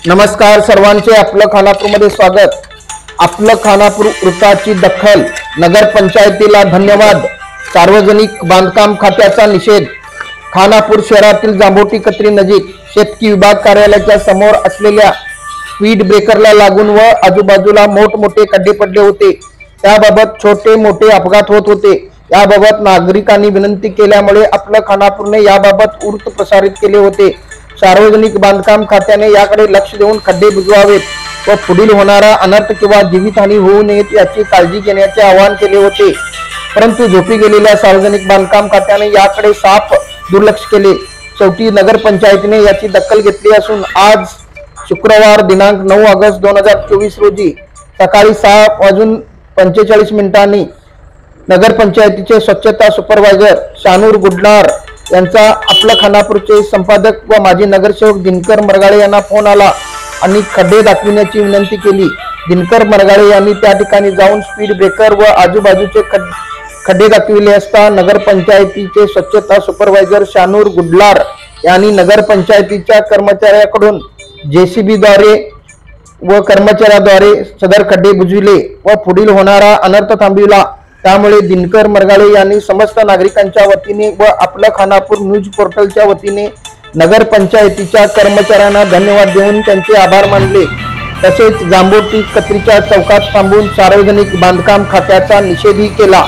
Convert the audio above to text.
नमस्कार सर्वांचे, आपलं खानापूरमध्ये स्वागत। आपलं खानापूर वृत्ताची दखल। नगर पंचायतीला धन्यवाद। सार्वजनिक बांधकाम खात्याचा निषेध। खानापूर शहरातील जांभोटी कत्री नजीक शेतकी विभाग कार्यालयाच्या समोर असलेल्या स्पीड ब्रेकरला लागून व आजूबाजूला मोठमोठे खड्डे पडले होते। त्याबाबत छोटे मोठे अपघात होत होते। याबाबत नागरिकांनी विनंती केल्यामुळे आपलं खानापूरने याबाबत वृत्त प्रसारित केले होते। सार्वजनिक बांधकाम खात्याने याकडे लक्ष देऊन खड्डे बुजवावेत व पुढील होणारा अनर्थ किंवा जीवितहानी होऊ नये याची काळजी घेण्याचे आवाहन केले होते, परंतु झोपी गेलेल्या सार्वजनिक बांधकाम खात्याने याकडे साफ दुर्लक्ष केले। शेवटी नगर पंचायतीने याची दखल घेतली असून आज शुक्रवार दिनांक 9 ऑगस्ट 2024 रोजी सकाळी 6:45 नगर पंचायतीचे स्वच्छता सुपरवायझर शानूर गुडलार यांचा आपलं खानापूरचे संपादक व माजी नगरसेवक दिनकर मरगाळे यांना फोन आला आणि खड्डे दाखविण्याची विनंती केली। दिनकर मरगाळे यांनी त्या ठिकाणी जाऊन स्पीड ब्रेकर व आजूबाजूचे खड्डे दाखविले असता नगर पंचायतीचे स्वच्छता सुपरवायझर शानूर गुडलार यांनी नगर पंचायतीच्या कर्मचाऱ्याकडून JCB द्वारे व कर्मचाऱ्याद्वारे सदर खड्डे बुजविले व पुढील होणारा अनर्थ थांबविला। त्यामुळे दिनकर मरगाळे यांनी समस्त नागरिकांच्या वतीने व आपलं खानापूर न्यूज पोर्टलच्या वतीने नगर पंचायतीच्या कर्मचाऱ्यांना धन्यवाद देऊन त्यांचे आभार मानले। तसेच जांभोटी कत्रीच्या चौकात थांबून सार्वजनिक बांधकाम खात्याचा निषेधही केला।